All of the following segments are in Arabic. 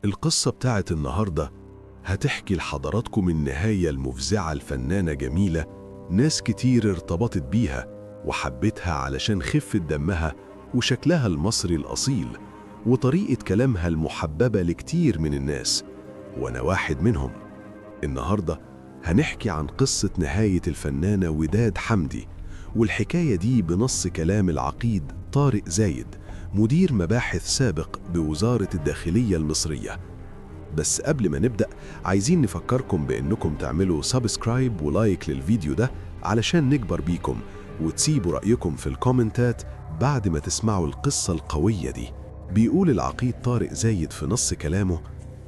القصة بتاعت النهاردة هتحكي لحضراتكم النهاية المفزعة لفنانة جميلة ناس كتير ارتبطت بيها وحبتها علشان خفة دمها وشكلها المصري الأصيل وطريقة كلامها المحببة لكتير من الناس، وأنا واحد منهم. النهاردة هنحكي عن قصة نهاية الفنانة وداد حمدي، والحكاية دي بنص كلام العقيد طارق زايد، مدير مباحث سابق بوزارة الداخلية المصرية. بس قبل ما نبدأ عايزين نفكركم بأنكم تعملوا سبسكرايب ولايك للفيديو ده علشان نكبر بيكم، وتسيبوا رأيكم في الكومنتات بعد ما تسمعوا القصة القوية دي. بيقول العقيد طارق زايد في نص كلامه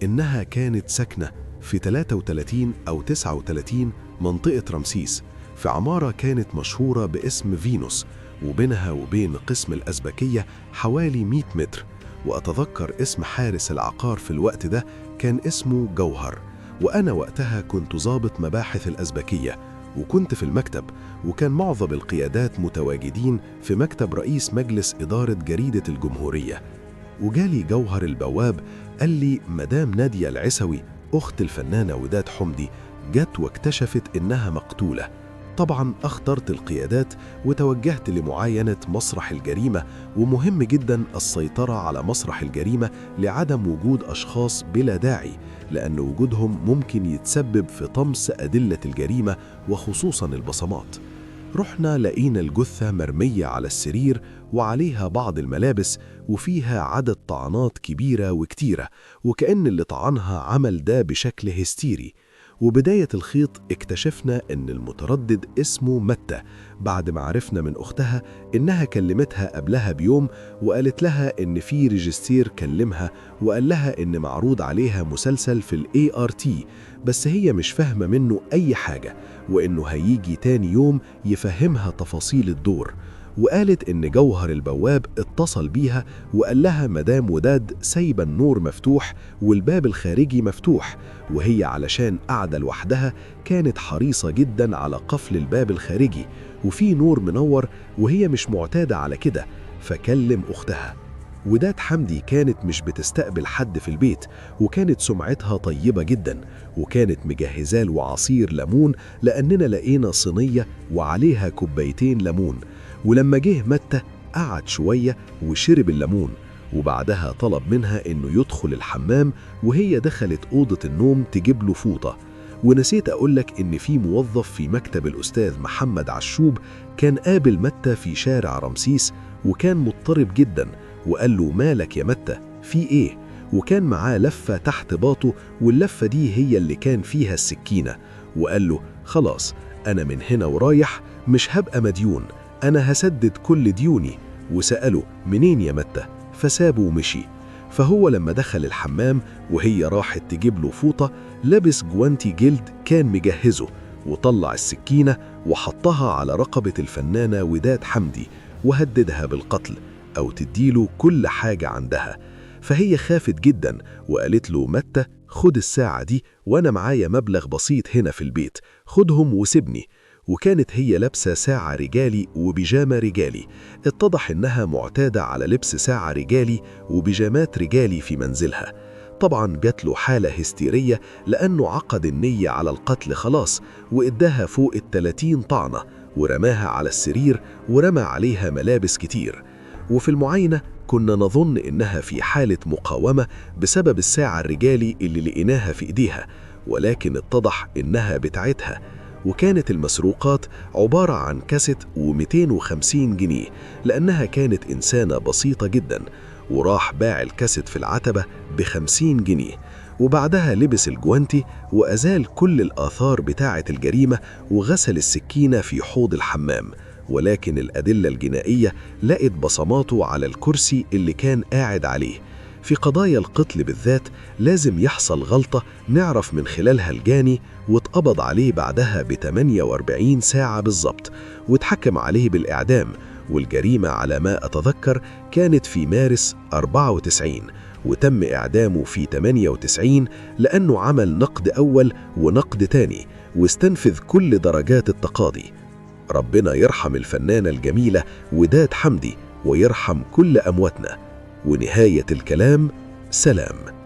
إنها كانت ساكنة في 33 أو 39 منطقة رمسيس، في عمارة كانت مشهورة باسم فينوس، وبينها وبين قسم الأزبكية حوالي 100 متر. وأتذكر اسم حارس العقار في الوقت ده كان اسمه جوهر، وأنا وقتها كنت ضابط مباحث الأزبكية وكنت في المكتب، وكان معظم القيادات متواجدين في مكتب رئيس مجلس إدارة جريدة الجمهورية. وجالي جوهر البواب قال لي مدام نادية العسوي أخت الفنانة وداد حمدي جت واكتشفت إنها مقتولة. طبعا اخترت القيادات وتوجهت لمعاينة مسرح الجريمة، ومهم جدا السيطرة على مسرح الجريمة لعدم وجود أشخاص بلا داعي، لأن وجودهم ممكن يتسبب في طمس أدلة الجريمة وخصوصا البصمات. رحنا لقينا الجثة مرمية على السرير وعليها بعض الملابس، وفيها عدد طعنات كبيرة وكتيرة، وكأن اللي طعنها عمل ده بشكل هستيري. وبداية الخيط اكتشفنا ان المتردد اسمه متى، بعد ما عرفنا من اختها انها كلمتها قبلها بيوم وقالت لها ان في ريجستير كلمها وقال لها ان معروض عليها مسلسل في الART، بس هي مش فاهمة منه اي حاجة، وانه هيجي تاني يوم يفهمها تفاصيل الدور. وقالت إن جوهر البواب اتصل بيها وقال لها مدام وداد سايبة النور مفتوح والباب الخارجي مفتوح، وهي علشان قاعدة لوحدها كانت حريصة جدا على قفل الباب الخارجي وفي نور منور، وهي مش معتادة على كده، فكلم أختها. وداد حمدي كانت مش بتستقبل حد في البيت، وكانت سمعتها طيبة جدا، وكانت مجهزة وعصير ليمون لأننا لقينا صينية وعليها كوبايتين ليمون. ولما جه متى قعد شوية وشرب الليمون، وبعدها طلب منها إنه يدخل الحمام، وهي دخلت أوضة النوم تجيب له فوطة. ونسيت أقولك إن في موظف في مكتب الأستاذ محمد عشوب كان قابل متى في شارع رمسيس، وكان مضطرب جدا، وقال له مالك يا متى في إيه؟ وكان معاه لفة تحت باطه، واللفة دي هي اللي كان فيها السكينة، وقال له خلاص أنا من هنا ورايح مش هبقى مديون، أنا هسدد كل ديوني. وسأله منين يا متى؟ فسابه ومشي. فهو لما دخل الحمام وهي راحت تجيب له فوطة، لبس جوانتي جلد كان مجهزه، وطلع السكينة وحطها على رقبة الفنانة وداد حمدي، وهددها بالقتل أو تديله كل حاجة عندها. فهي خافت جدا وقالت له متى خد الساعة دي وأنا معايا مبلغ بسيط هنا في البيت، خدهم وسيبني. وكانت هي لابسة ساعة رجالي وبيجامة رجالي، اتضح إنها معتادة على لبس ساعة رجالي وبيجامات رجالي في منزلها. طبعا جات له حالة هستيرية لأنه عقد النية على القتل خلاص، وإداها فوق 30 طعنة، ورماها على السرير ورمى عليها ملابس كتير. وفي المعاينة كنا نظن إنها في حالة مقاومة بسبب الساعة الرجالي اللي لقيناها في إيديها، ولكن اتضح إنها بتاعتها. وكانت المسروقات عبارة عن كاسيت و250 جنيه، لأنها كانت إنسانة بسيطة جدا، وراح باع الكاسيت في العتبة ب50 جنيه. وبعدها لبس الجوانتي وأزال كل الآثار بتاعة الجريمة، وغسل السكينة في حوض الحمام، ولكن الأدلة الجنائية لقت بصماته على الكرسي اللي كان قاعد عليه. في قضايا القتل بالذات لازم يحصل غلطة نعرف من خلالها الجاني، واتقبض عليه بعدها ب48 ساعة بالظبط، واتحكم عليه بالإعدام. والجريمة على ما أتذكر كانت في مارس 94، وتم إعدامه في 98 لأنه عمل نقد أول ونقد تاني، واستنفذ كل درجات التقاضي. ربنا يرحم الفنانة الجميلة وداد حمدي ويرحم كل أمواتنا. ونهاية الكلام سلام.